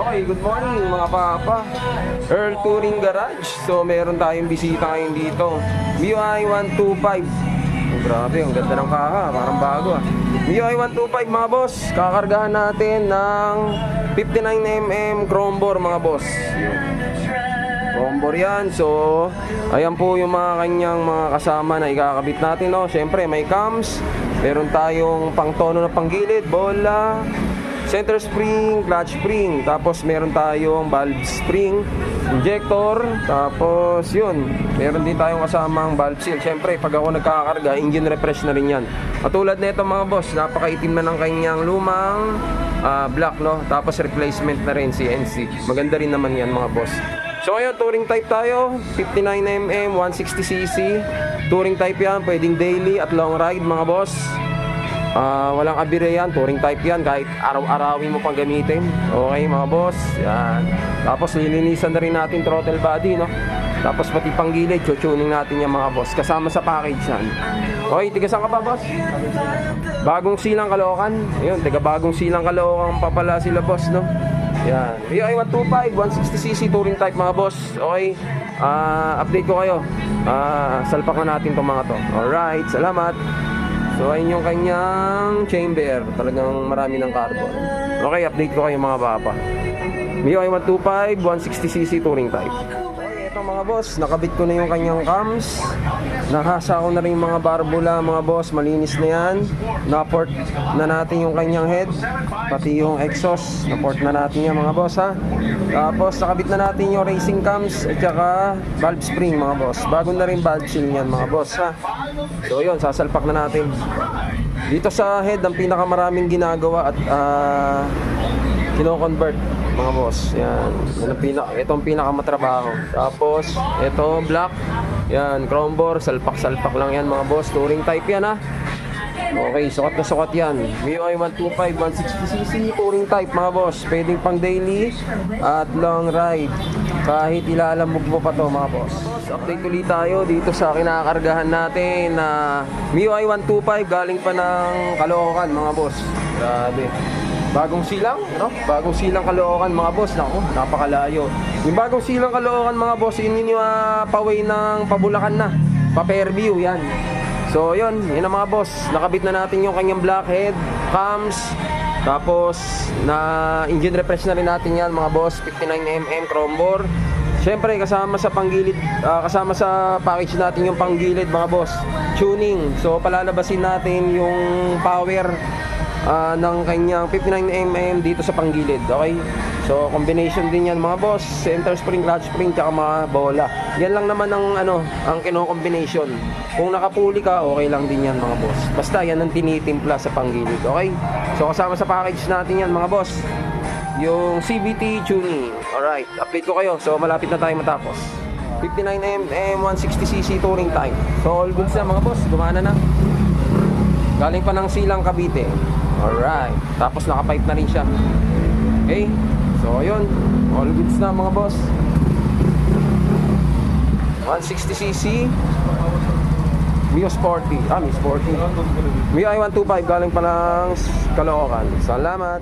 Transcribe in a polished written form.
Okay, good morning mga papa. Earl Touring Garage. So meron tayong bisita ngayon dito. MIUI 125. Oh, grabe, ang ganda ng kaha, parang bago ah. MIUI 125 mga boss. Kakargahan natin ng 59mm chrome bore mga boss. Chrome bore yan. So ayan po yung mga kanyang mga kasama na ikakabit natin, no? Siyempre may cams. Meron tayong pangtono na panggilid, bola, center spring, clutch spring, tapos meron tayong valve spring, injector, tapos yun, meron din tayong kasamang valve seal. Siyempre, pag ako nagkakarga, engine refresh na rin yan. Katulad nito mga boss, napakaitim na ng kanyang lumang black, no? Tapos replacement na rin CNC. Maganda rin naman yan mga boss. So ngayon, touring type tayo, 59mm, 160cc. Touring type yan, pwedeng daily at long ride mga boss. Walang abire yan, touring type yan, kahit araw-arawin mo pang gamitin. Okay mga boss, yan. Tapos lilinisan na rin natin throttle body, no? Tapos pati panggilid, tuning natin yan mga boss, kasama sa package yan. Okay, tiga saan ka ba boss? Bagong Silang Caloocan. Ayun, tiga Bagong Silang Caloocan pa pala sila boss, no? Yan, MIUI 125, 160cc touring type mga boss. Okay, update ko kayo. Salpak na natin itong mga to. Alright, salamat. So ayun yung kanyang chamber. Talagang marami ng carbon. Okay, update ko kayo mga papa. MIUI 125, 160cc touring type. Okay, ito mga boss, nakabit ko na yung kanyang cams. Nahasa ko na rin yung mga barbula mga boss. Malinis na yan. Na-port na natin yung kanyang head, pati yung exhaust. Na-port na natin yan mga boss ha. Tapos nakabit na natin yung racing cams at saka valve spring mga boss. Bago na rin valve seal yan mga boss ha. So yun, sasalpak na natin. Dito sa head, ang pinakamaraming ginagawa at kino-convert mga boss. Yan, ito ang pinakamatrabaho. Tapos ito black. Yan, chrome bore, salpak-salpak lang yan mga boss. Touring type yan ha. Okay, sukat na sukat yan. MIUI 125, 160cc, touring type mga boss. Pwedeng pang daily at long ride. Kahit ilalamog mo pa to mga boss. Update ulit tayo dito sa kinakargahan natin na MIUI 125 galing pa ng Caloocan mga boss. Grabe. Bagong Silang, no? Bagong Silang Caloocan mga boss. Naku, napakalayo. Yung Bagong Silang Caloocan mga boss, yun yung paway ng Pabulacan na. Pa-Fairview yan. So yun ang mga boss. Nakabit na natin yung kanyang blackhead, cams, tapos na engine refresh na rin natin yan mga boss. 59mm chrome bore. Siyempre kasama sa panggilid, kasama sa package natin yung panggilid mga boss, tuning. So palalabasin natin yung power ng kanyang 59mm dito sa panggilid. Okay, so combination din yan mga boss. Center spring, clutch spring, tsaka mga bola. Yan lang naman ang kino-combination. Kung nakapuli ka, okay lang din yan mga boss. Basta yan ang tinitimpla sa panggilid. Okay, so kasama sa package natin yan mga boss, yung CVT tuning. Alright, update ko kayo. So malapit na tayo matapos. 59mm 160cc touring type. So all goods na mga boss, gumana na. Galing pa ng Silang Cavite. Alright, tapos naka-pipe na rin siya. Okay, so ayun, all goods na mga boss. 160cc Mio Sporty. Mio Sporty. MIUI 125 galing pa ng Caloocan. Salamat.